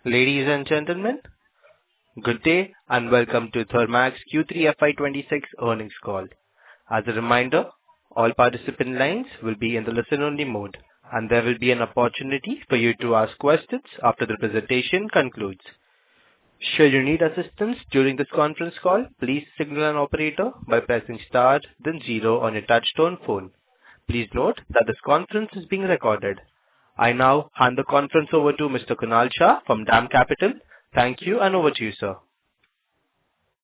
Ladies and gentlemen, good day and welcome to Thermax Q3 FY26 earnings call. As a reminder, all participant lines will be in the listen-only mode, and there will be an opportunity for you to ask questions after the presentation concludes. Should you need assistance during this conference call, please signal an operator by pressing star then zero on your touchtone phone. Please note that this conference is being recorded. I now hand the conference over to Mr. Kunal Shah from DAM Capital. Thank you, and over to you, sir.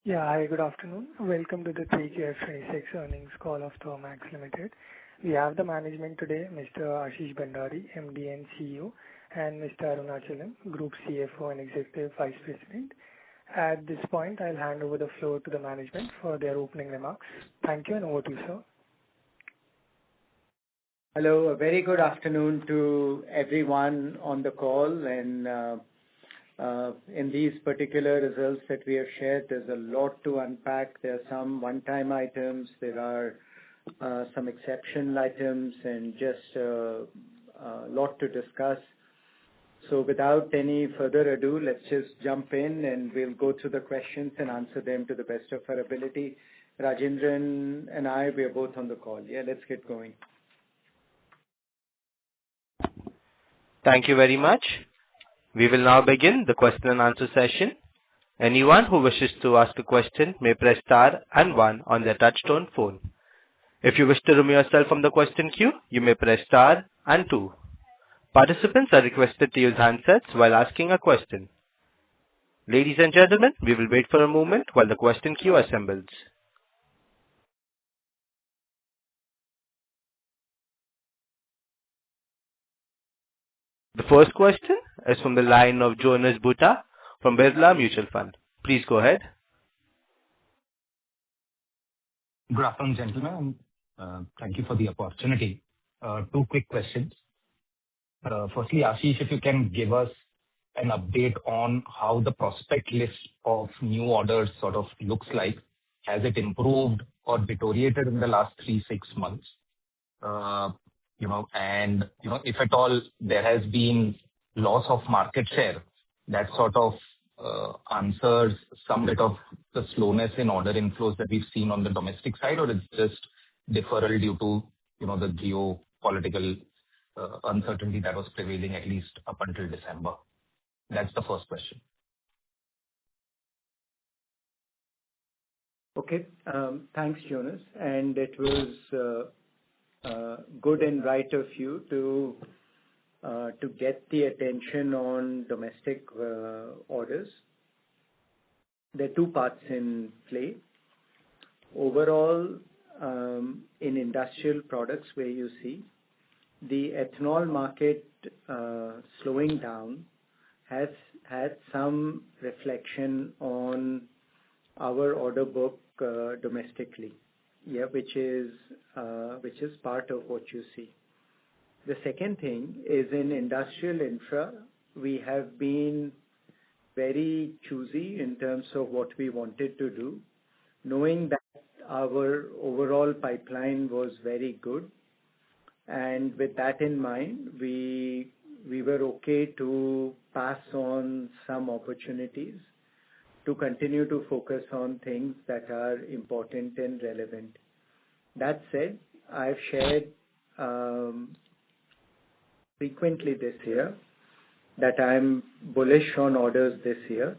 Yeah. Hi, good afternoon. Welcome to the 3Q 26 earnings call of Thermax Ltd. We have the management today, Mr. Ashish Bhandari, MD and CEO, and Mr. Arunachalam, Group CFO and Executive Vice President. At this point, I'll hand over the floor to the management for their opening remarks. Thank you, and over to you, sir. Hello, a very good afternoon to everyone on the call. And in these particular results that we have shared, there's a lot to unpack. There are some one-time items, there are some exceptional items, and just a lot to discuss. So without any further ado, let's just jump in and we'll go through the questions and answer them to the best of our ability. Rajendran and I, we are both on the call. Yeah, let's get going. Thank you very much. We will now begin the question and answer session. Anyone who wishes to ask a question may press star and one on their touchtone phone. If you wish to remove yourself from the question queue, you may press star and two. Participants are requested to use handsets while asking a question. Ladies and gentlemen, we will wait for a moment while the question queue assembles. The first question is from the line of Jonas Bhutta from Birla Mutual Fund. Please go ahead. Good afternoon, gentlemen. Thank you for the opportunity. Two quick questions. Firstly, Ashish, if you can give us an update on how the prospect list of new orders sort of looks like. Has it improved or deteriorated in the last 3-6 months? If at all there has been loss of market share, that sort of answers some bit of the slowness in order inflows that we've seen on the domestic side, or it's just deferral due to the geopolitical uncertainty that was prevailing at least up until December. That's the first question. Okay. Thanks, Jonas. And it was good and right of you to get the attention on domestic orders. There are two parts in play. Overall, in industrial products, where you see the ethanol market slowing down has had some reflection on our order book domestically. Yeah, which is part of what you see. The second thing is in industrial infra, we have been very choosy in terms of what we wanted to do, knowing that our overall pipeline was very good. And with that in mind, we were okay to pass on some opportunities to continue to focus on things that are important and relevant. That said, I've shared frequently this year that I'm bullish on orders this year,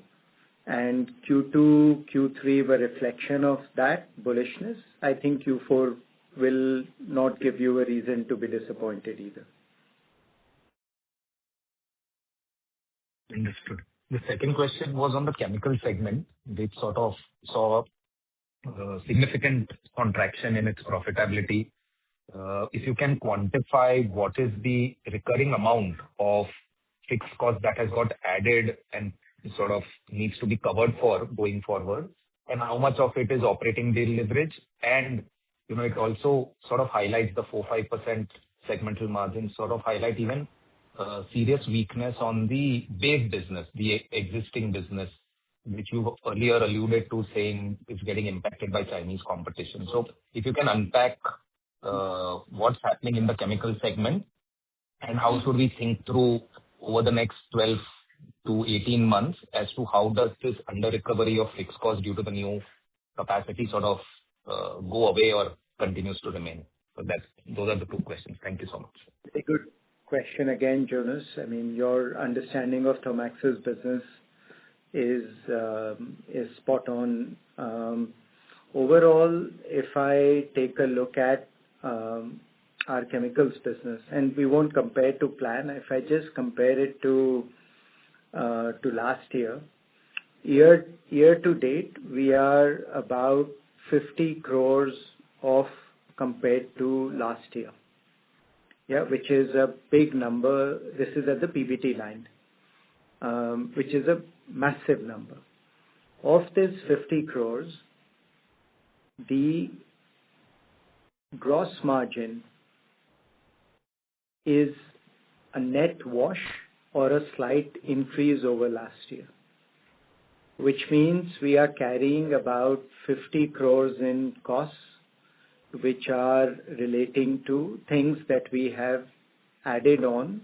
and Q2, Q3 were a reflection of that bullishness. I think Q4 will not give you a reason to be disappointed either. Understood. The second question was on the chemical segment, which sort of saw significant contraction in its profitability. If you can quantify what is the recurring amount of fixed cost that has got added and sort of needs to be covered for going forward, and how much of it is operating leverage, and it also sort of highlights the 4-5% segmental margin, sort of highlight even serious weakness on the base business, the existing business, which you earlier alluded to saying is getting impacted by Chinese competition. So if you can unpack what's happening in the chemical segment and how should we think through over the next 12 to 18 months as to how does this under recovery of fixed cost due to the new capacity sort of go away or continues to remain? Those are the two questions. Thank you so much. A good question again, Jonas. I mean, your understanding of Thermax's business is spot on. Overall, if I take a look at our chemicals business, and we won't compare to plan, if I just compare it to last year to date, we are about 50 crores off compared to last year. Yeah, which is a big number. This is at the PBT line, which is a massive number. Of this 50 crores, the gross margin is a net wash or a slight increase over last year, which means we are carrying about 50 crores in costs, which are relating to things that we have added on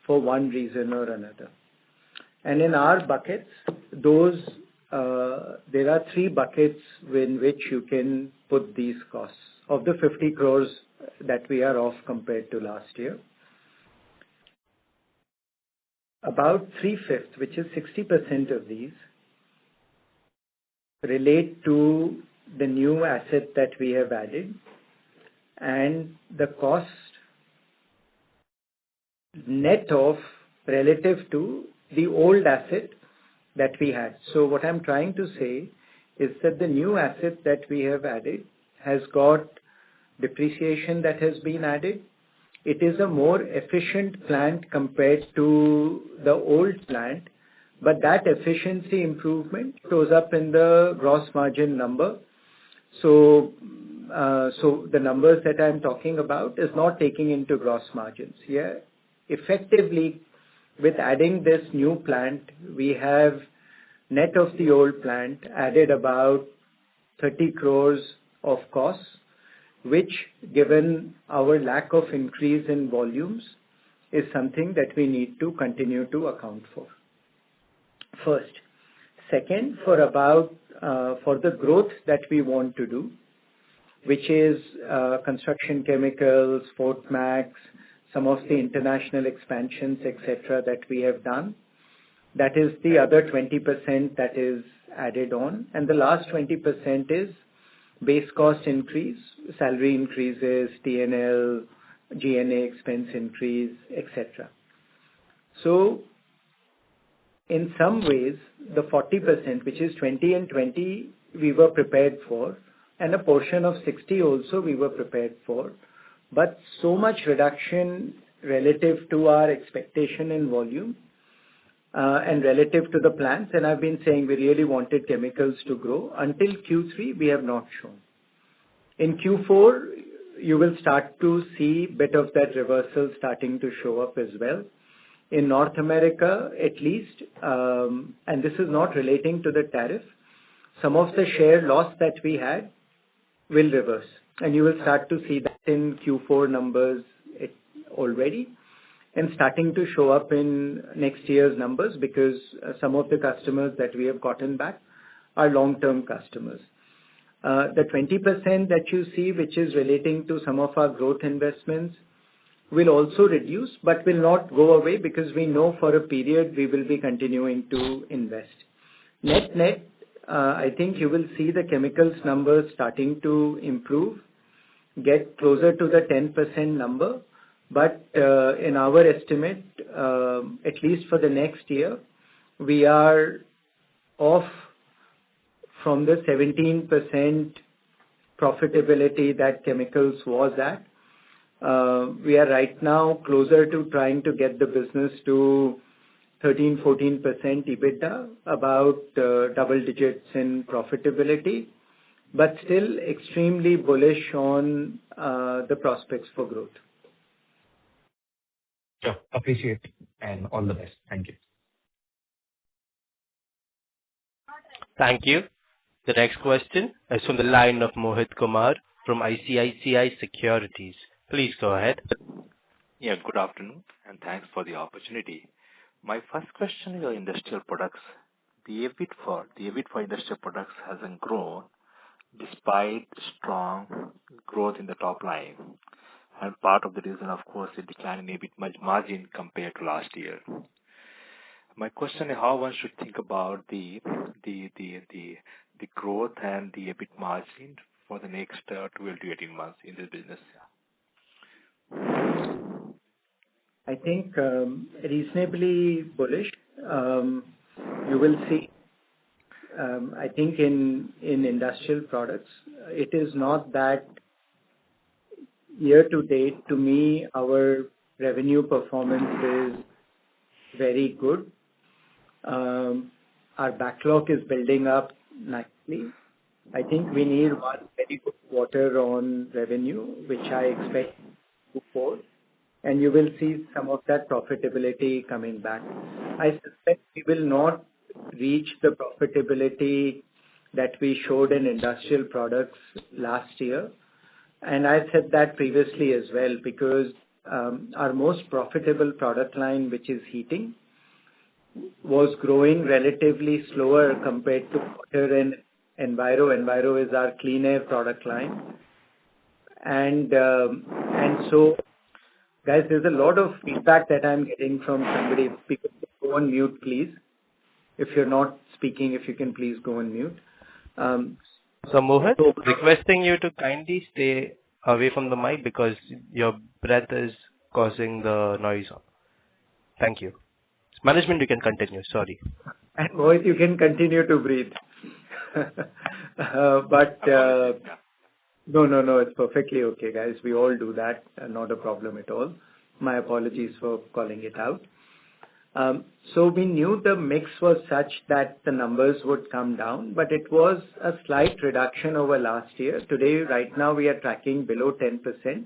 for one reason or another. And in our buckets, there are three buckets in which you can put these costs. Of the 50 crores that we are off compared to last year, about 3/5, which is 60% of these, relate to the new asset that we have added, and the cost net of relative to the old asset that we had. So what I'm trying to say is that the new asset that we have added has got depreciation that has been added. It is a more efficient plant compared to the old plant, but that efficiency improvement shows up in the gross margin number. So the numbers that I'm talking about is not taking into gross margins. Yeah, effectively, with adding this new plant, we have net of the old plant added about 30 crores of costs, which, given our lack of increase in volumes, is something that we need to continue to account for. First. Second, for the growth that we want to do, which is construction chemicals, Thermax, some of the international expansions, etc., that we have done. That is the other 20% that is added on. And the last 20% is base cost increase, salary increases, T&L, G&A expense increase, etc. So, in some ways, the 40%, which is 20 and 20, we were prepared for, and a portion of 60 also we were prepared for. But so much reduction relative to our expectation in volume and relative to the plants, and I've been saying we really wanted chemicals to grow. Until Q3, we have not shown. In Q4, you will start to see a bit of that reversal starting to show up as well. In North America, at least, and this is not relating to the tariff, some of the share loss that we had will reverse. And you will start to see that in Q4 numbers already and starting to show up in next year's numbers, because some of the customers that we have gotten back are long-term customers. The 20% that you see, which is relating to some of our growth investments, will also reduce, but will not go away, because we know for a period we will be continuing to invest. Net, I think you will see the chemicals numbers starting to improve, get closer to the 10% number. But in our estimate, at least for the next year, we are off from the 17% profitability that chemicals was at. We are right now closer to trying to get the business to 13-14% EBITDA, about double digits in profitability, but still extremely bullish on the prospects for growth. Sure. Appreciate and all the best. Thank you. Thank you. The next question is from the line of Mohit Kumar from ICICI Securities. Please go ahead. Yeah, good afternoon, and thanks for the opportunity. My first question is on industrial products. The EBIT for industrial products hasn't grown despite strong growth in the top line. And part of the reason, of course, is decline in EBIT margin compared to last year. My question is how one should think about the growth and the EBIT margin for the next 12 to 18 months in this business. I think reasonably bullish. You will see, I think in industrial products, it is not that year to date, to me, our revenue performance is very good. Our backlog is building up nicely. I think we need one very good quarter on revenue, which I expect to fall, and you will see some of that profitability coming back. I suspect we will not reach the profitability that we showed in industrial products last year. And I said that previously as well, because our most profitable product line, which is heating, was growing relatively slower compared to water and Enviro. Enviro is our clean air product line. And so, guys, there's a lot of feedback that I'm getting from somebody. People, go on mute, please. If you're not speaking, if you can please go on mute. So Mohit, requesting you to kindly stay away from the mic because your breath is causing the noise. Thank you. Management, you can continue. Sorry. And Mohit, you can continue to breathe. But no, it's perfectly okay, guys. We all do that. Not a problem at all. My apologies for calling it out. So we knew the mix was such that the numbers would come down, but it was a slight reduction over last year. Today, right now, we are tracking below 10%,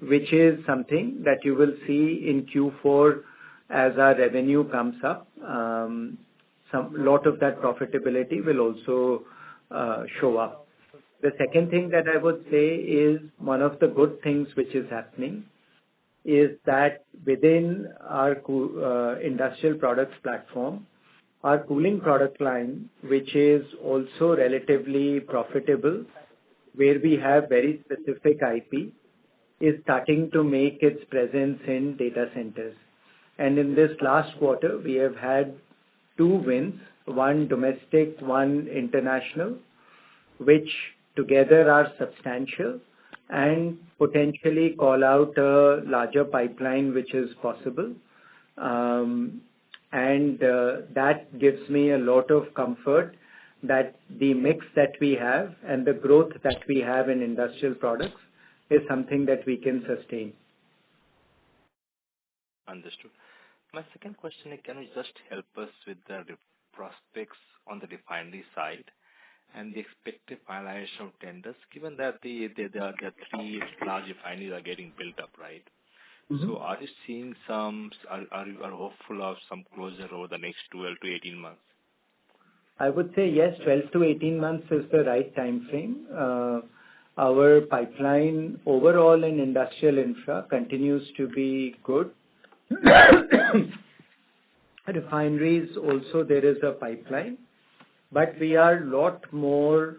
which is something that you will see in Q4 as our revenue comes up. Lot of that profitability will also show up. The second thing that I would say is one of the good things which is happening is that within our industrial products platform, our cooling product line, which is also relatively profitable, where we have very specific IP, is starting to make its presence in data centers. And in this last quarter, we have had 2 wins, one domestic, one international, which together are substantial and potentially call out a larger pipeline which is possible. And that gives me a lot of comfort that the mix that we have and the growth that we have in industrial products is something that we can sustain. Understood. My second question is, can you just help us with the prospects on the refinery side and the expected finalization of tenders, given that the 3 large refineries are getting built up, right? Mm-hmm. So are you seeing are you hopeful of some closure over the next 12 to 18 months? I would say yes, 12 to 18 months is the right time frame. Our pipeline overall in industrial infra continues to be good. Refineries also, there is a pipeline, but we are a lot more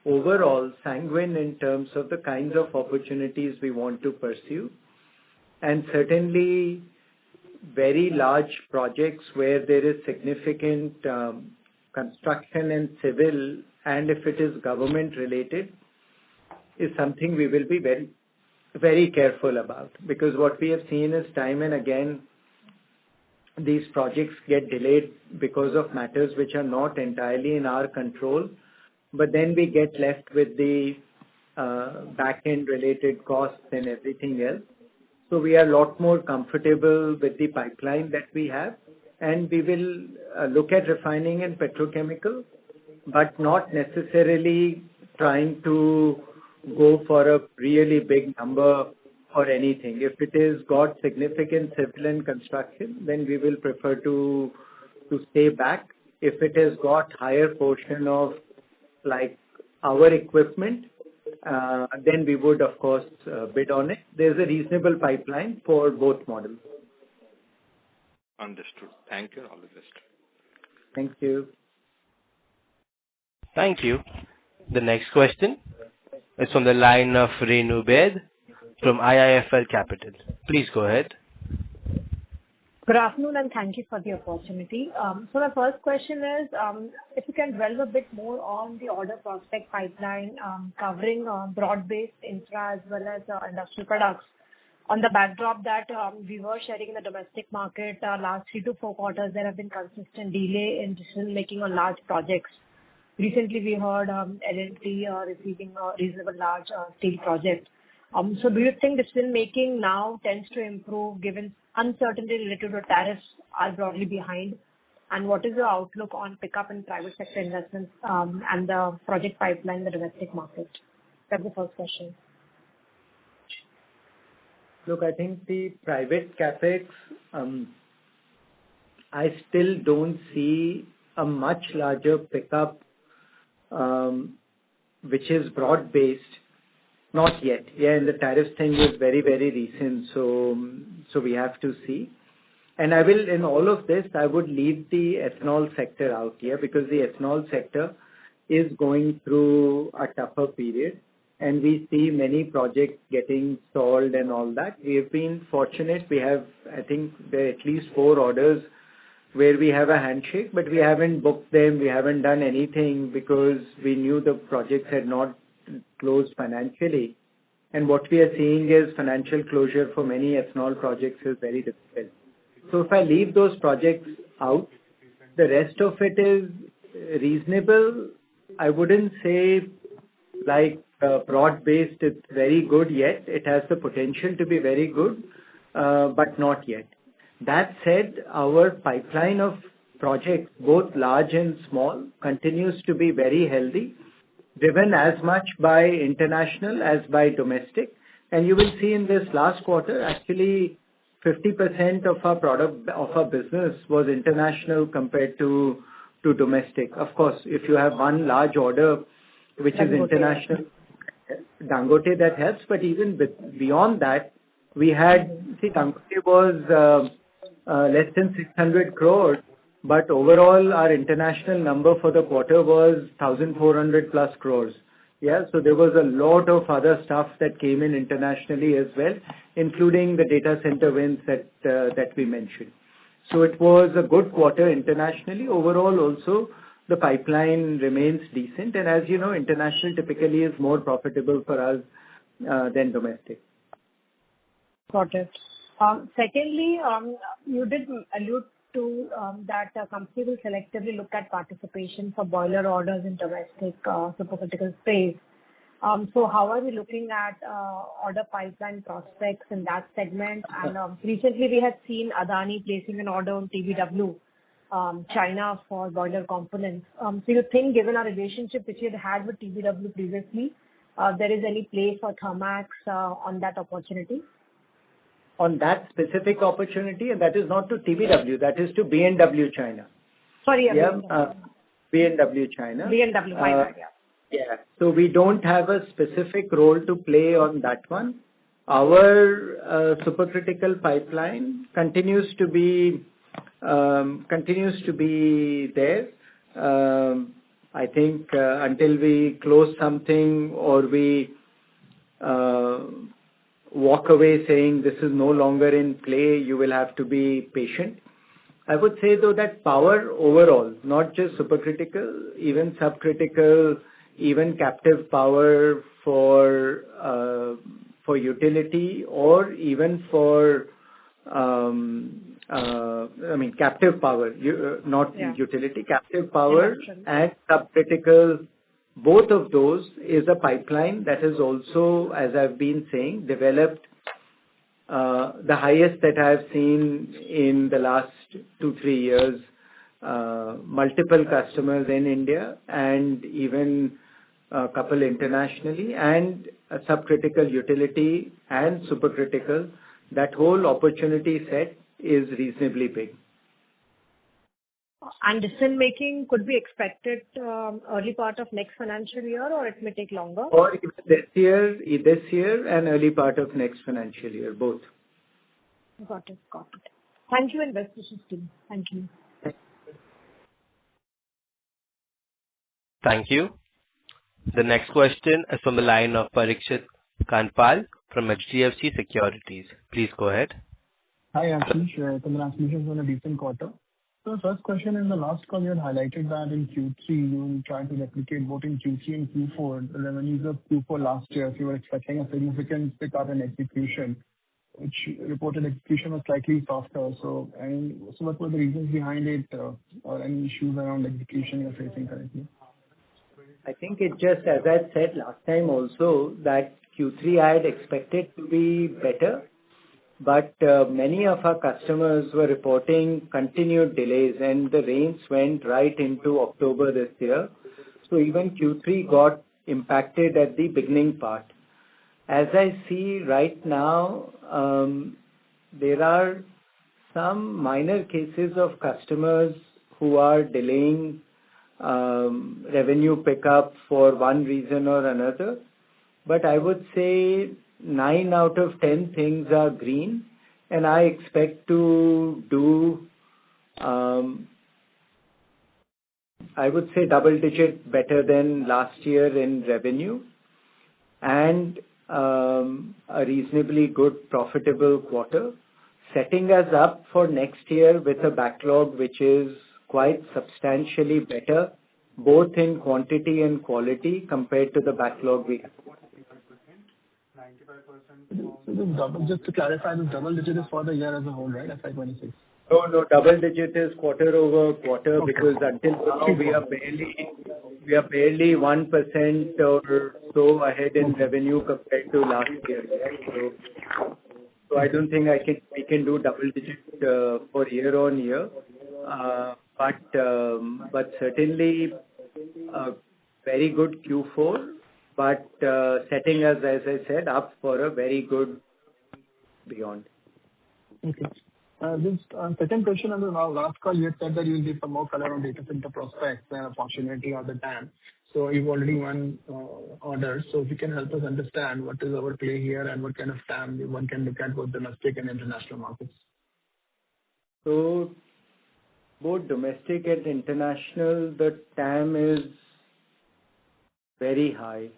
overall sanguine in terms of the kinds of opportunities we want to pursue, and certainly very large projects where there is significant construction and civil, and if it is government related, is something we will be very, very careful about, because what we have seen is time and again these projects get delayed because of matters which are not entirely in our control, but then we get left with the back-end related costs and everything else. So we are a lot more comfortable with the pipeline that we have, and we will look at refining and petrochemical, but not necessarily trying to go for a really big number or anything. If it is got significant civil and construction, then we will prefer to stay back. If it has got higher portion of like our equipment, then we would of course bid on it. There's a reasonable pipeline for both models. Understood. Thank you and all the best. Thank you. Thank you. The next question is from the line of Renu Baid from IIFL Capital. Please go ahead. Good afternoon, and thank you for the opportunity. So the first question is, if you can delve a bit more on the order prospect pipeline, covering broad-based infra as well as industrial products. On the backdrop that we were sharing in the domestic market, last 3 to 4 quarters, there have been consistent delay in decision-making on large projects. Recently, we heard L&T receiving a reasonable large steel project. So do you think decision-making now tends to improve given uncertainty related to tariffs are broadly behind? And what is your outlook on pickup in private sector investments and the project pipeline in the domestic market? That's the first question. Look, I think the private capex, I still don't see a much larger pickup, which is broad-based. Not yet. Yeah, and the tariff thing is very, very recent, so we have to see. And I will, in all of this, I would leave the ethanol sector out here because the ethanol sector is going through a tougher period, and we see many projects getting stalled and all that. We have been fortunate. We have, I think, there are at least 4 orders where we have a handshake, but we haven't booked them. We haven't done anything because we knew the projects had not closed financially. And what we are seeing is financial closure for many ethanol projects is very difficult. So if I leave those projects out, the rest of it is reasonable. I wouldn't say like broad-based, it's very good yet. It has the potential to be very good, but not yet. That said, our pipeline of projects, both large and small, continues to be very healthy, driven as much by international as by domestic. And you will see in this last quarter, actually 50% of our business was international compared to domestic. Of course, if you have one large order, which is international, Dangote, that helps. But even beyond that, we had, Dangote was less than 600 crores, but overall our international number for the quarter was 1,400 plus crores. Yeah, so there was a lot of other stuff that came in internationally as well, including the data center wins that we mentioned. So it was a good quarter internationally. Overall, also the pipeline remains decent, and as you know, international typically is more profitable for us than domestic. Got it. Secondly, you did allude to that the company will selectively look at participation for boiler orders in domestic supercritical space. So how are we looking at order pipeline prospects in that segment? And recently we had seen Adani placing an order on TBW, China for boiler components. So you think given our relationship which you had with TBW previously, there is any place for Thermax on that opportunity? On that specific opportunity, and that is not to TBW, that is to B&W China. Sorry, B&W China. B&W, my bad, yeah. Yeah. So we don't have a specific role to play on that one. Our supercritical pipeline continues to be there. I think until we close something or we walk away saying this is no longer in play, you will have to be patient. I would say though that power overall, not just supercritical, even subcritical, even captive power for utility or even for captive power, not utility, captive power and subcritical. Both of those is a pipeline that is also, as I've been saying, developed the highest that I've seen in the last 2-3 years. Multiple customers in India and even a couple internationally, and a subcritical utility and supercritical. That whole opportunity set is reasonably big. And decision making could be expected early part of next financial year, or it may take longer? Or even this year and early part of next financial year, both. Got it. Thank you and best wishes team. Thank you. Thank you. The next question is from the line of Parikshit Kandpal from HDFC Securities. Please go ahead. Hi, Ashish. Congratulations on a decent quarter. So first question, in the last call, you had highlighted that in Q3, you will try to replicate both in Q3 and Q4 the revenues of Q4 last year. So you were expecting a significant pickup in execution, which reported execution was slightly softer. So what were the reasons behind it, or any issues around execution you're facing currently? I think it just, as I said last time also, that Q3 I had expected to be better, but many of our customers were reporting continued delays, and the rains went right into October this year. So even Q3 got impacted at the beginning part. As I see right now, there are some minor cases of customers who are delaying revenue pickup for one reason or another. But I would say 9 out of 10 things are green, and I expect to do, I would say, double-digit better than last year in revenue, and a reasonably good profitable quarter, setting us up for next year with a backlog which is quite substantially better, both in quantity and quality compared to the backlog we have. So just to clarify, this double digit is for the year as a whole, right? FY26. No, double digit is quarter-over-quarter, because until now we are barely 1% or so ahead in revenue compared to last year. So I don't think we can do double digit for year on year, but certainly a very good Q4, but setting us, as I said, up for a very good beyond. Okay. Just second question on the last call, you had said that you will give some more color on data center prospects and opportunity of the TAM. So you've already won orders. So if you can help us understand what is our play here and what kind of TAM one can look at both domestic and international markets. So both domestic and international, the TAM is very high,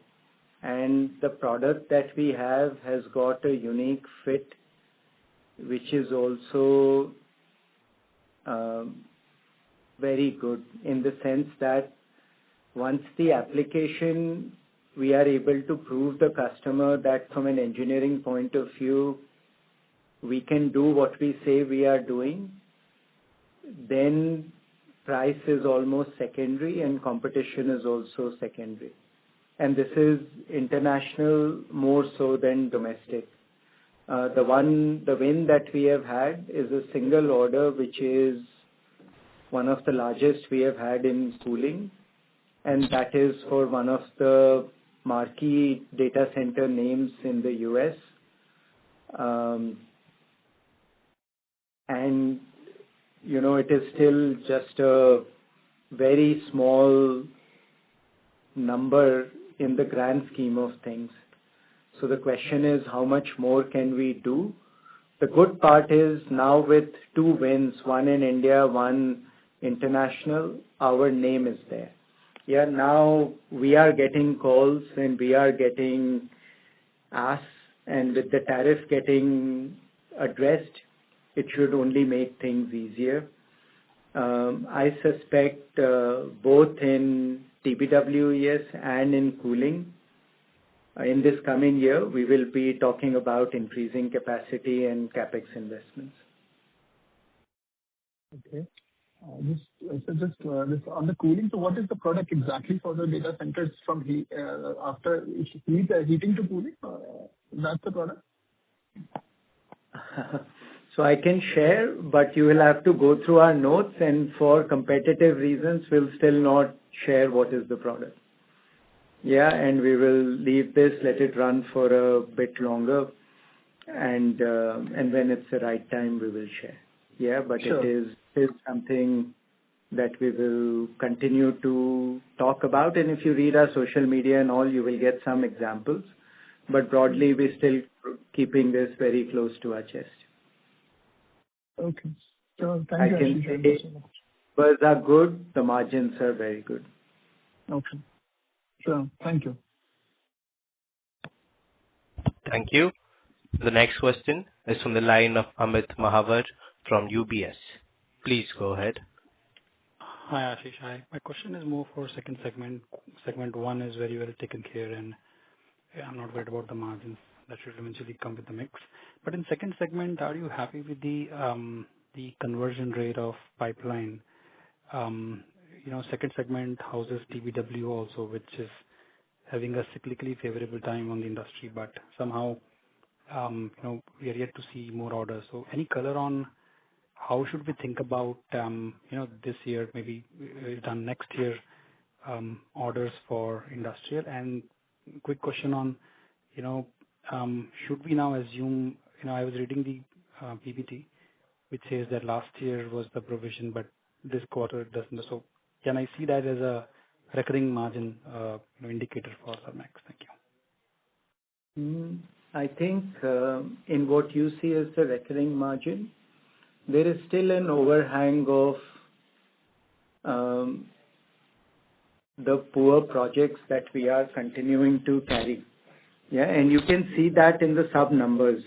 and the product that we have has got a unique fit, which is also very good in the sense that once the application, we are able to prove the customer that from an engineering point of view, we can do what we say we are doing, then price is almost secondary and competition is also secondary. And this is international more so than domestic. The win that we have had is a single order, which is one of the largest we have had in cooling, and that is for one of the marquee data center names in the US. And it is still just a very small number in the grand scheme of things. So the question is, how much more can we do? The good part is now with 2 wins, one in India, one international, our name is there. Yeah, now we are getting calls and we are getting asks, and with the tariff getting addressed, it should only make things easier. I suspect both in TBWES and in cooling, in this coming year, we will be talking about increasing capacity and capex investments. Okay. Just on the cooling, so what is the product exactly for the data centers from after heating to cooling? That's the product? So I can share, but you will have to go through our notes, and for competitive reasons, we'll still not share what is the product. Yeah, and we will leave this, let it run for a bit longer, and when it's the right time, we will share. Yeah, but Sure. It is something that we will continue to talk about, and if you read our social media and all, you will get some examples. But broadly, we're still keeping this very close to our chest. Okay. So I thank you, can Ashish. Thank you say so much. numbers are good, the margins are very good. Okay. Sure. Thank you. Thank you. The next question is from the line of Amit Mahavar from UBS. Please go ahead. Hi, Ashish. Hi. My question is more for second segment. Segment one is very well taken care, and I'm not worried about the margins. That should eventually come with the mix. But in second segment, are you happy with the conversion rate of pipeline? Second segment houses TBW also, which is having a cyclically favorable time on the industry, but somehow, we are yet to see more orders. So any color on how should we think about, this year, maybe done next year, orders for industrial? And quick question on, should we now assume, I was reading the PPT, which says that last year was the provision, but this quarter it doesn't. So can I see that as a recurring margin indicator for Thermax? Thank you. I think in what you see as the recurring margin, there is still an overhang of the poor projects that we are continuing to carry. Yeah, and you can see that in the sub numbers.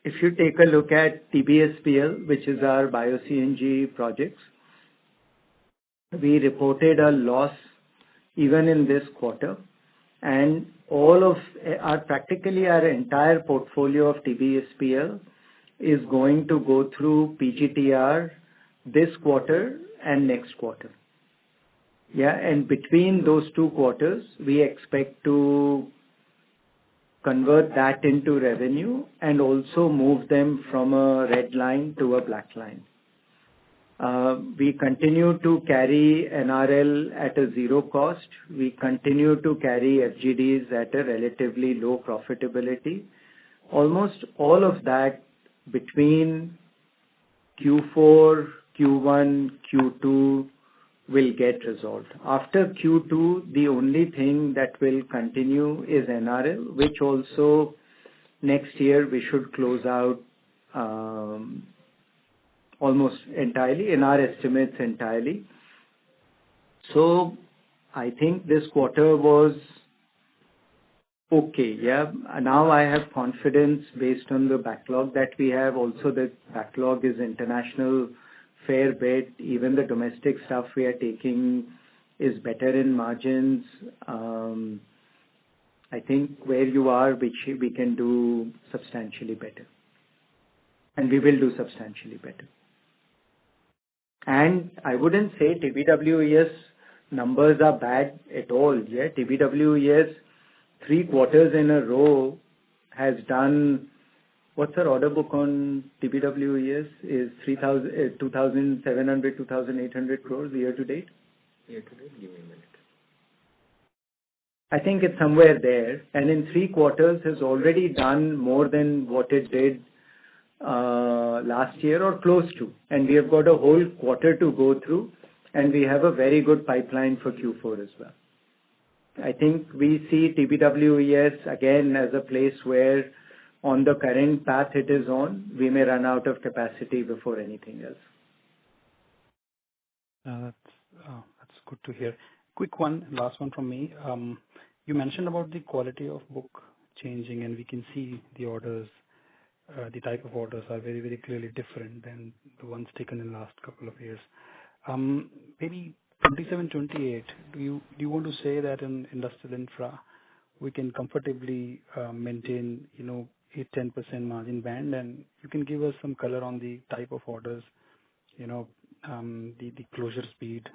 If you take a look at TBSPL, which is our bio-CNG projects, we reported a loss even in this quarter, and practically our entire portfolio of TBSPL is going to go through PGTR this quarter and next quarter. Yeah, and between those 2 quarters, we expect to convert that into revenue and also move them from a red line to a black line. We continue to carry NRL at a zero cost. We continue to carry FGDs at a relatively low profitability. Almost all of that between Q4, Q1, Q2 will get resolved. After Q2, the only thing that will continue is NRL, which also next year we should close out almost entirely, in our estimates entirely. So I think this quarter was okay. Yeah. Now I have confidence based on the backlog that we have. Also, the backlog is international fair bit. Even the domestic stuff we are taking is better in margins. I think where you are, which we can do substantially better. And we will do substantially better. And I wouldn't say TBWES numbers are bad at all. Yeah, TBWES 3 quarters in a row has done, what's our order book on TBWES? Is 2,700, 2,800 crores year to date? Year to date, give me a minute. I think it's somewhere there. And in 3 quarters has already done more than what it did last year or close to. And we have got a whole quarter to go through, and we have a very good pipeline for Q4 as well. I think we see TBWES again as a place where on the current path it is on, we may run out of capacity before anything else. That's good to hear. Quick one, last one from me. You mentioned about the quality of book changing, and we can see the orders, the type of orders are very, very clearly different than the ones taken in the last couple of years. Maybe 27, 28, do you want to say that in industrial infra, we can comfortably maintain, 8-10% margin band, and you can give us some color on the type of orders, the closure speed,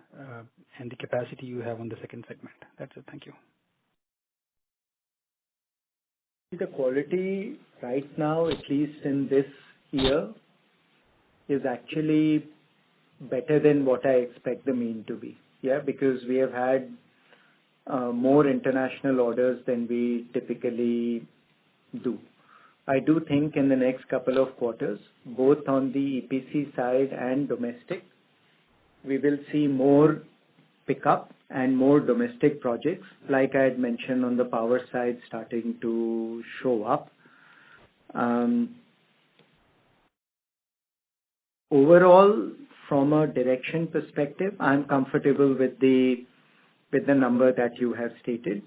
and the capacity you have on the second segment. That's it. Thank you. The quality right now, at least in this year, is actually better than what I expect the mean to be. Yeah, because we have had more international orders than we typically do. I do think in the next couple of quarters, both on the EPC side and domestic, we will see more pickup and more domestic projects, like I had mentioned on the power side, starting to show up. Overall, from a direction perspective, I'm comfortable with the number that you have stated.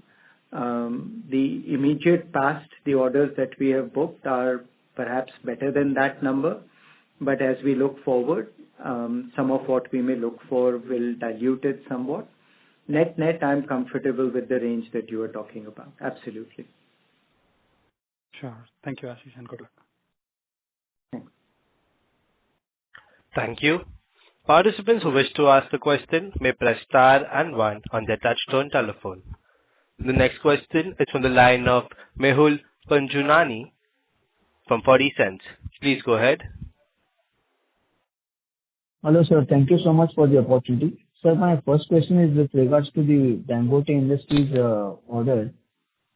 The immediate past, the orders that we have booked are perhaps better than that number. But as we look forward, some of what we may look for will dilute it somewhat. Net, I'm comfortable with the range that you are talking about. Absolutely. Sure. Thank you, Ashish, and good luck. Thanks. Thank you. Participants who wish to ask the question may press star and one on their touchtone telephone. The next question is from the line of Mehul Panjunani from 40 Cents. Please go ahead. Hello, sir. Thank you so much for the opportunity. Sir, my first question is with regards to the Dangote Industries order.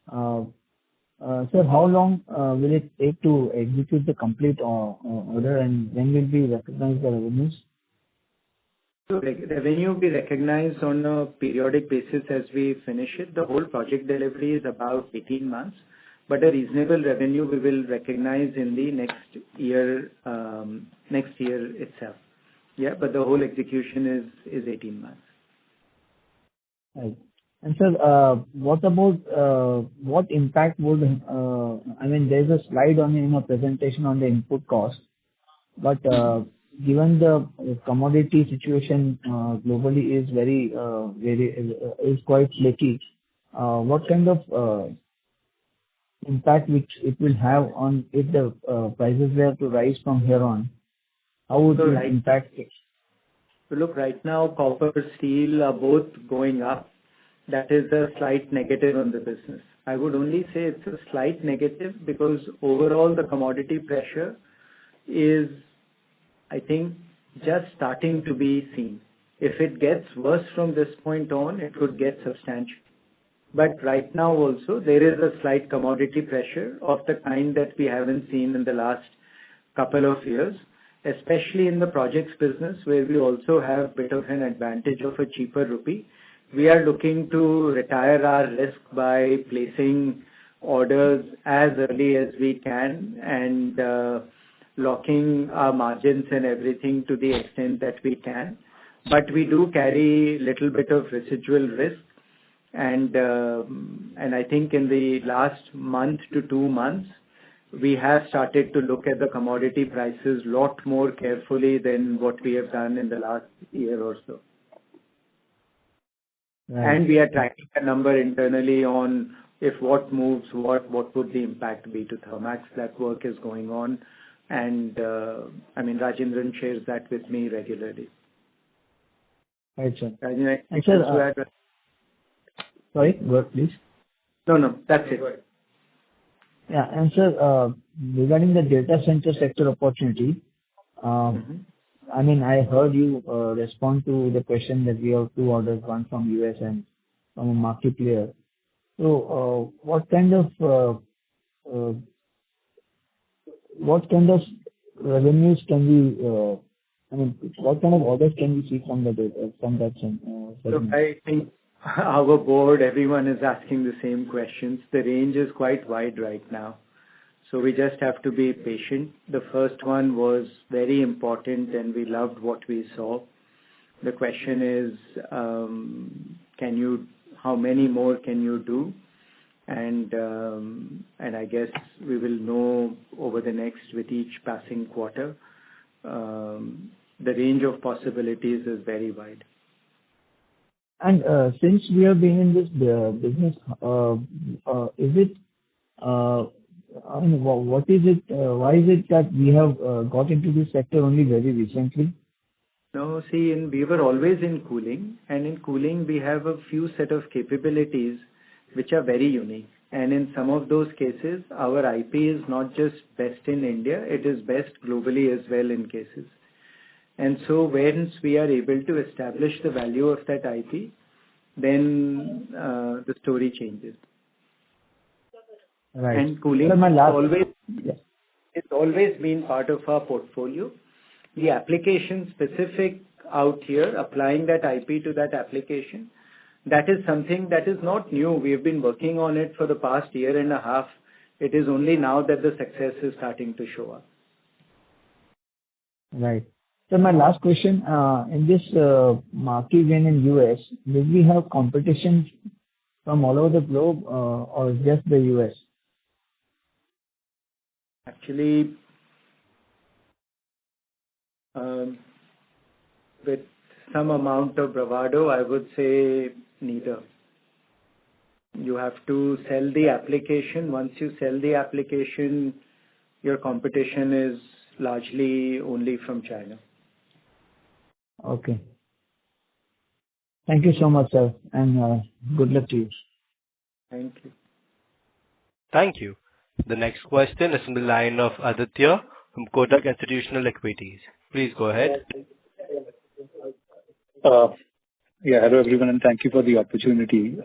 Sir, how long will it take to execute the complete order, and when will we recognize the revenues? So revenue will be recognized on a periodic basis as we finish it. The whole project delivery is about 18 months, but a reasonable revenue we will recognize in the next year itself. Yeah, but the whole execution is 18 months. Right. And sir, what about what impact would, there's a slide in a presentation on the input cost, but given the commodity situation globally is is quite flaky, what kind of impact which it will have on if the prices were to rise from here on? How would it impact it? So look, right now, copper, steel are both going up. That is a slight negative on the business. I would only say it's a slight negative because overall the commodity pressure is, I think, just starting to be seen. If it gets worse from this point on, it could get substantial. But right now also, there is a slight commodity pressure of the kind that we haven't seen in the last couple of years, especially in the projects business where we also have a bit of an advantage of a cheaper rupee. We are looking to retire our risk by placing orders as early as we can and locking our margins and everything to the extent that we can. But we do carry a little bit of residual risk. And I think in the last month to 2 months, we have started to look at the commodity prices a lot more carefully than what we have done in the last year or so. Right. And we are tracking a number internally on if what moves, what would the impact be to Thermax. That work is going on. And Rajendran shares that with me regularly. Right, sir. Rajendran, sorry, go ahead, please. No, that's it. Yeah, and sir, regarding the data center sector opportunity, I heard you respond to the question that we have 2 orders, one from US and from a market player. So, what kind of revenues can we, what kind of orders can we see from that segment? Look, I think our board, everyone is asking the same questions. The range is quite wide right now. So we just have to be patient. The first one was very important and we loved what we saw. The question is, how many more can you do? And I guess we will know over the next, with each passing quarter. The range of possibilities is very wide. And since we have been in this business, is it, what is it, why is it that we have got into this sector only very recently? No, see, we were always in cooling, and in cooling we have a few set of capabilities which are very unique. And in some of those cases, our IP is not just best in India, it is best globally as well in cases. And so once we are able to establish the value of that IP, then the story changes. Right. And cooling it's always been part of our portfolio. The application specific out here, applying that IP to that application, that is something that is not new. We have been working on it for the past year and a half. It is only now that the success is starting to show up. Right. So my last question, in this marquee win in U.S., will we have competition from all over the globe, or just the U.S.? Actually, with some amount of bravado, I would say neither. You have to sell the application. Once you sell the application, your competition is largely only from China. Okay. Thank you so much, sir, and good luck to you. Thank you. Thank you. The next question is from the line of Aditya from Kotak Institutional Equities. Please go ahead. Hello everyone, and thank you for the opportunity.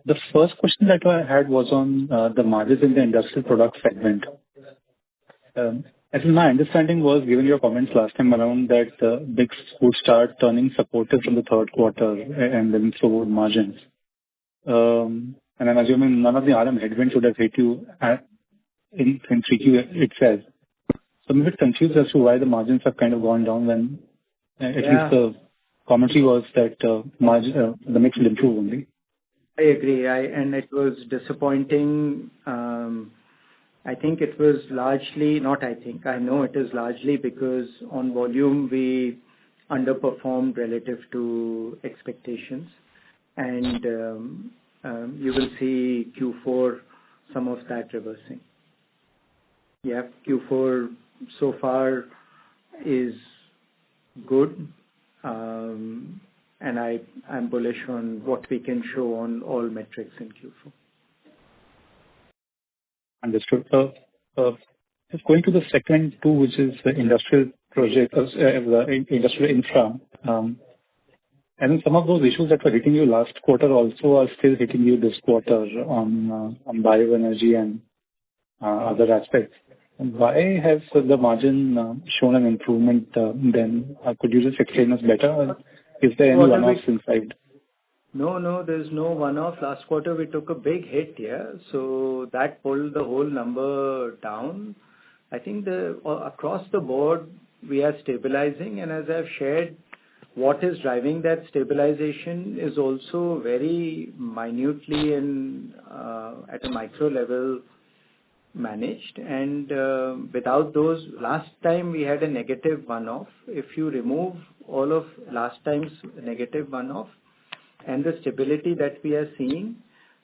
The first question that I had was on the margins in the industrial product segment. As my understanding was, given your comments last time around, that mix would start turning supportive from the third quarter and then so would margins. And I'm assuming none of the RM headwinds would have hit you in 3Q itself. So I'm a bit confused as to why the margins have kind of gone down when at least the commentary was that the mix will improve only. I agree. And it was disappointing. I think it was largely, I know it is largely because on volume we underperformed relative to expectations. And you will see Q4, some of that reversing. Yeah, Q4 so far is good. And I'm bullish on what we can show on all metrics in Q4. Understood. Just going to the second two, which is the industrial project, industrial infra. And then some of those issues that were hitting you last quarter also are still hitting you this quarter on bioenergy and other aspects. And why has the margin shown an improvement then? Could you just explain us better? Is there any one-offs inside? No, there's no one-off. Last quarter we took a big hit here, so that pulled the whole number down. I think across the board we are stabilizing, and as I've shared, what is driving that stabilization is also very minutely and at a micro level managed. And without those, last time we had a negative one-off. If you remove all of last time's negative one-off and the stability that we are seeing,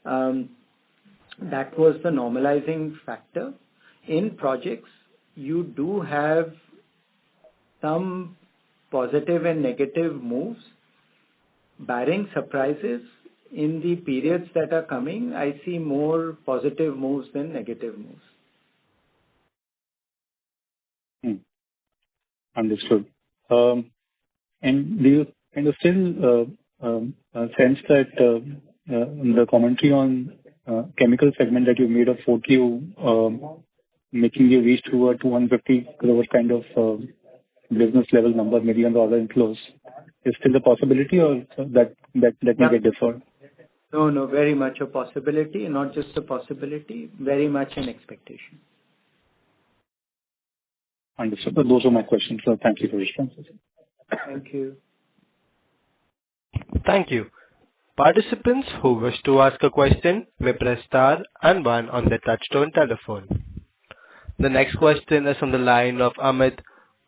that was the normalizing factor. In projects, you do have some positive and negative moves. Barring surprises, in the periods that are coming, I see more positive moves than negative moves. Understood. And do you kind of still sense that the commentary on chemical segment that you made of 4Q making you reach to a 250 crore kind of business level number, maybe on the other inflows, is still a possibility, or that may get deferred? No, very much a possibility, not just a possibility, very much an expectation. Understood. Those are my questions. So thank you for your responses. Thank you. Thank you. Participants who wish to ask a question may press star and one on their touchtone telephone. The next question is on the line of Amit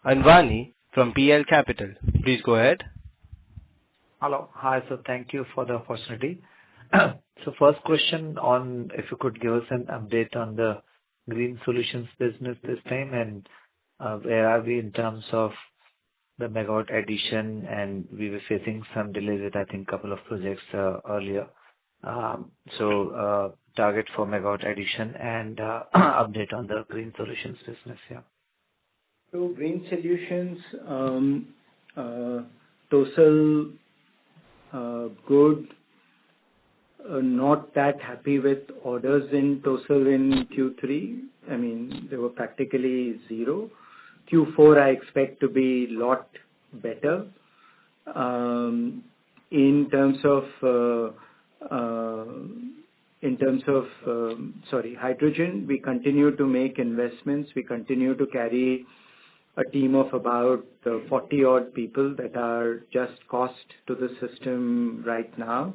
Anwani from PL Capital. Please go ahead. Hello. Hi, sir. Thank you for the opportunity. So first question on if you could give us an update on the green solutions business this time, and where are we in terms of the megawatt addition, and we were facing some delays with I think couple of projects earlier. So target for megawatt addition and update on the green solutions business. Yeah. So green solutions, TOSL good. Not that happy with orders in TOSL in Q3. I mean, they were practically zero. Q4 I expect to be a lot better. In terms of hydrogen, we continue to make investments. We continue to carry a team of about 40 odd people that are just cost to the system right now.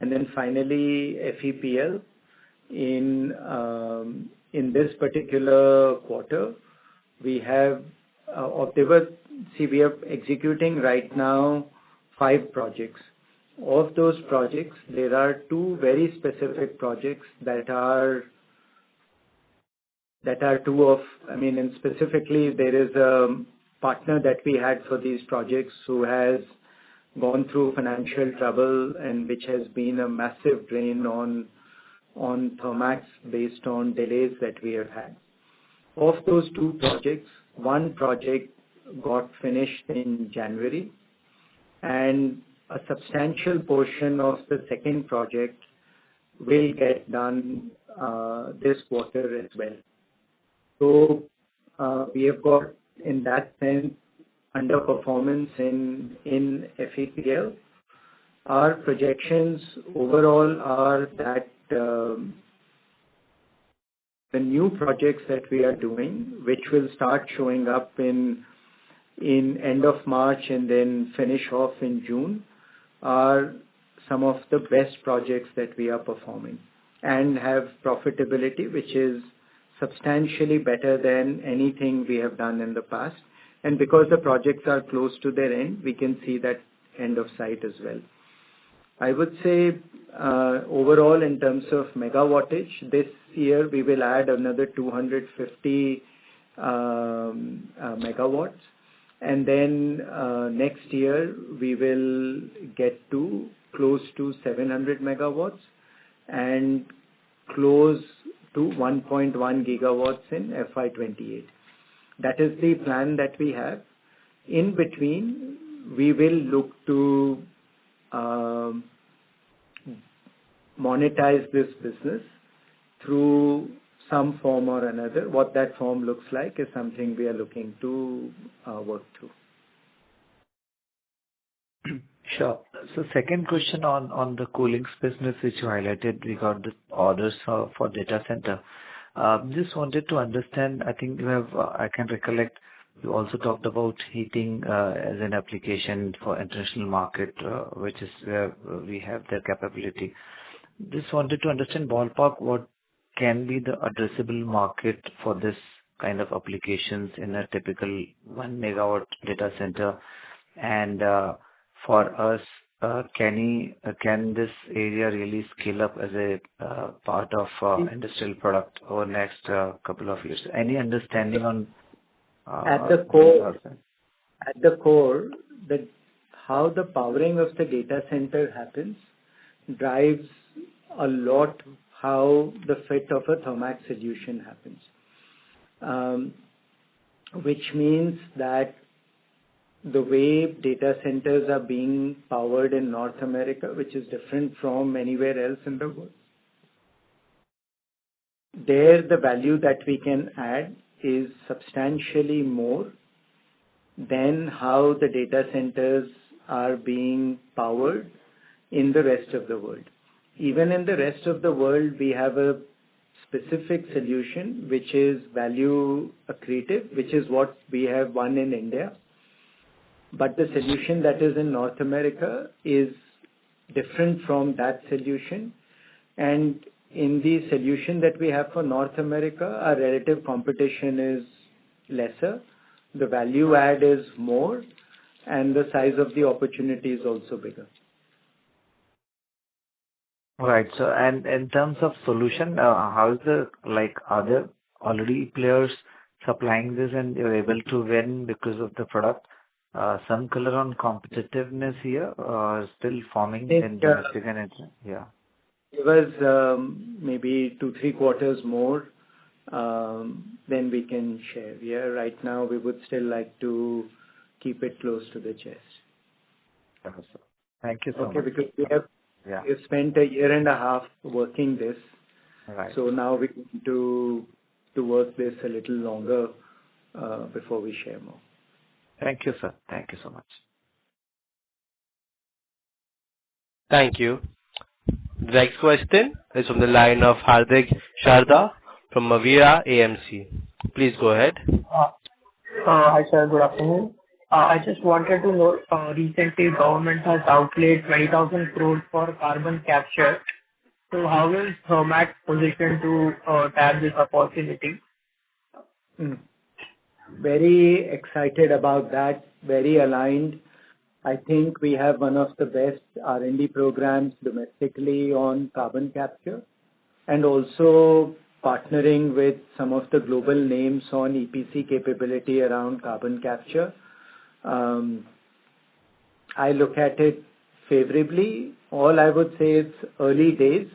And then finally, FEPL in this particular quarter, we have we are executing right now 5 projects. Of those projects, there are 2 very specific projects that are and specifically there is a partner that we had for these projects who has gone through financial trouble and which has been a massive drain on Thermax based on delays that we have had. Of those 2 projects, one project got finished in January, and a substantial portion of the second project will get done this quarter as well. So we have got, in that sense, underperformance in FEPL. Our projections overall are that the new projects that we are doing, which will start showing up in end of March and then finish off in June, are some of the best projects that we are performing and have profitability which is substantially better than anything we have done in the past. And because the projects are close to their end, we can see that end of sight as well. I would say overall in terms of megawattage, this year we will add another 250 megawatts. And then next year we will get to close to 700 megawatts and close to 1.1 gigawatts in FY28. That is the plan that we have. In between, we will look to monetize this business through some form or another. What that form looks like is something we are looking to work through. Sure. So second question on the coolings business, which you highlighted, we got the orders for data center. Just wanted to understand, I think you have, I can recollect, you also talked about heating as an application for international market, which is where we have the capability. Just wanted to understand ballpark what can be the addressable market for this kind of applications in a typical 1 megawatt data center, and for us, can this area really scale up as a part of industrial product over next couple of years? Any understanding on at the core, that how the powering of the data center happens drives a lot how the fit of a Thermax solution happens, which means that the way data centers are being powered in North America, which is different from anywhere else in the world, there the value that we can add is substantially more than how the data centers are being powered in the rest of the world. Even in the rest of the world, we have a specific solution which is value accretive, which is what we have won in India. But the solution that is in North America is different from that solution. And in the solution that we have for North America, our relative competition is lesser. The value add is more, and the size of the opportunity is also bigger. Right. So, and in terms of solution, how is are there already players supplying this and you're able to win because of the product? Some color on competitiveness here, still forming in domestic and international? Yeah. It was maybe 2-3 quarters more than we can share. Yeah, right now we would still like to keep it close to the chest. Thank you so much. Okay, because we have spent a year and a half working this. Right. So now we need to work this a little longer before we share more. Thank you, sir. Thank you so much. Thank you. The next question is from the line of Hardik Sharda from Mavira AMC. Please go ahead. Hi, sir. Good afternoon. I just wanted to know, recently government has outlaid 20,000 crores for carbon capture. So how is Thermax positioned to tap this opportunity? Very excited about that, very aligned. I think we have one of the best R&D programs domestically on carbon capture, and also partnering with some of the global names on EPC capability around carbon capture. I look at it favorably. All I would say it's early days,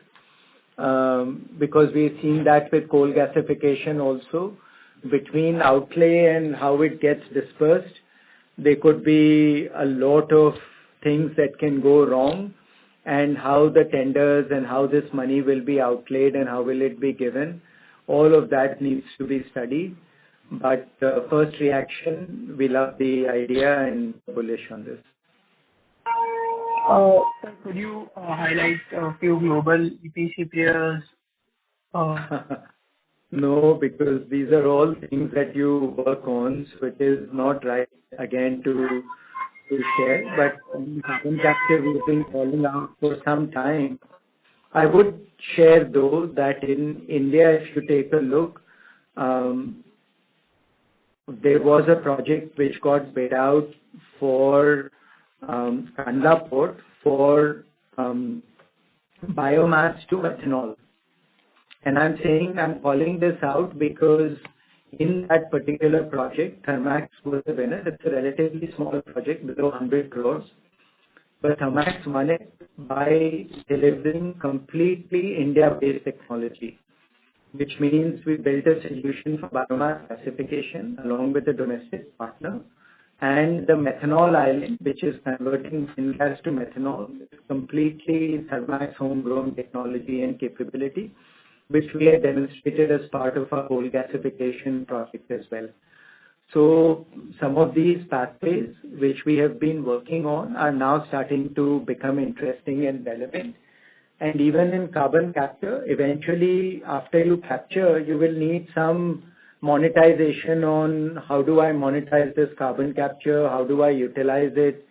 because we've seen that with coal gasification also. Between outlay and how it gets dispersed, there could be a lot of things that can go wrong, and how the tenders and how this money will be outlaid and how will it be given. All of that needs to be studied. But first reaction, we love the idea and bullish on this. Sir, could you highlight a few global EPC players? No, because these are all things that you work on, so it is not right again to share. But carbon capture we've been calling out for some time. I would share though that in India, if you take a look, there was a project which got bid out for Kandla Port for biomass to ethanol. And I'm calling this out because in that particular project, Thermax was the winner. It's a relatively small project, below 100 crores. But Thermax won it by delivering completely India-based technology, which means we built a solution for biomass gasification along with a domestic partner. And the methanol island, which is converting syngas to methanol, is completely Thermax homegrown technology and capability, which we had demonstrated as part of our coal gasification project as well. So some of these pathways which we have been working on are now starting to become interesting and relevant. And even in carbon capture, eventually after you capture, you will need some monetization on how do I monetize this carbon capture, how do I utilize it.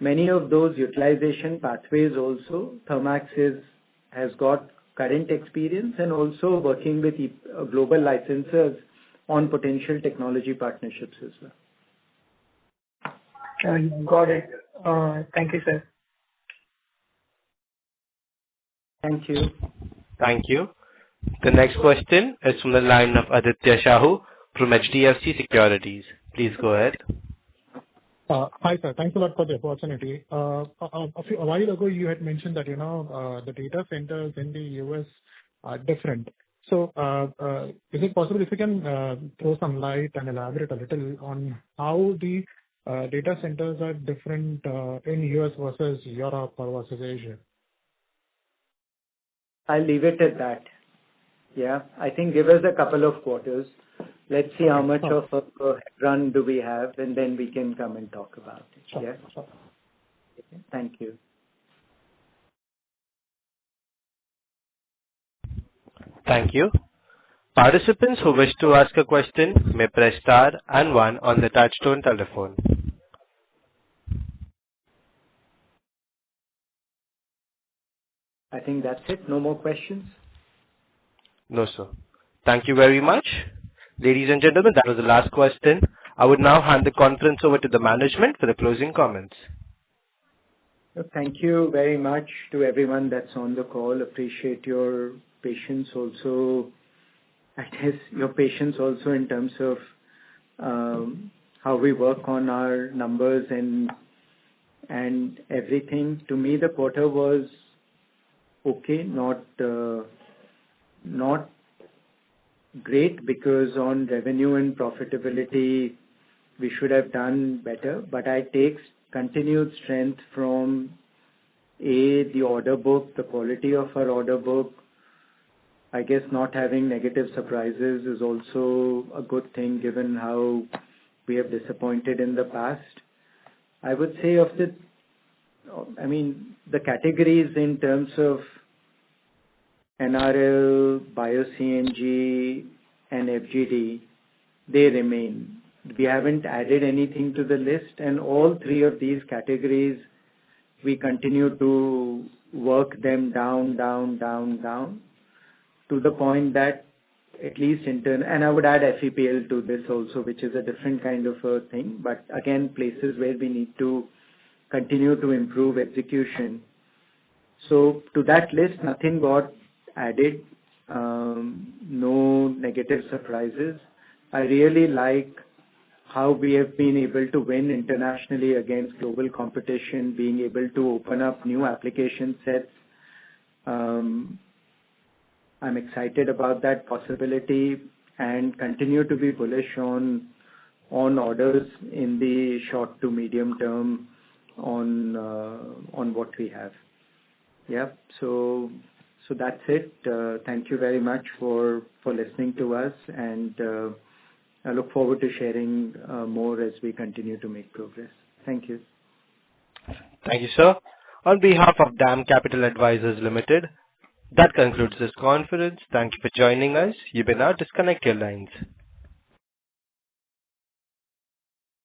Many of those utilization pathways also, Thermax has got current experience and also working with global licensors on potential technology partnerships as well. Got it. Thank you, sir. Thank you. Thank you. The next question is from the line of Aditya Shahu from HDFC Securities. Please go ahead. Hi, sir. Thanks a lot for the opportunity. A while ago, you had mentioned that, the data centers in the US are different. So, is it possible if you can throw some light and elaborate a little on how the data centers are different in US versus Europe or versus Asia? I'll leave it at that. Yeah, I think give us a couple of quarters. Let's see how much of a run do we have, and then we can come and talk about it. Sure. Yeah. Sure. Okay. Thank you. Thank you. Participants who wish to ask a question may press star and 1 on the touchtone telephone. I think that's it. No more questions? No, sir. Thank you very much. Ladies and gentlemen, that was the last question. I would now hand the conference over to the management for the closing comments. Thank you very much to everyone that's on the call. Appreciate your patience also. I guess your patience also in terms of how we work on our numbers and everything. To me, the quarter was okay, not great, because on revenue and profitability we should have done better. But I take continued strength from the order book, the quality of our order book. I guess not having negative surprises is also a good thing given how we have disappointed in the past. I would say the categories in terms of NRL, Bio-CNG and FGD, they remain. we haven't added anything to the list, and all three of these categories, we continue to work them down to the point that at least and I would add FEPL to this also, which is a different kind of a thing, but again, places where we need to continue to improve execution. So to that list, nothing got added, no negative surprises. I really like how we have been able to win internationally against global competition, being able to open up new application sets. I'm excited about that possibility and continue to be bullish on orders in the short to medium term on what we have. Yeah. So that's it. Thank you very much for listening to us, and I look forward to sharing more as we continue to make progress. Thank you. Thank you, sir. On behalf of DAM Capital Advisors Limited, that concludes this conference. Thank you for joining us. You may now disconnect your lines.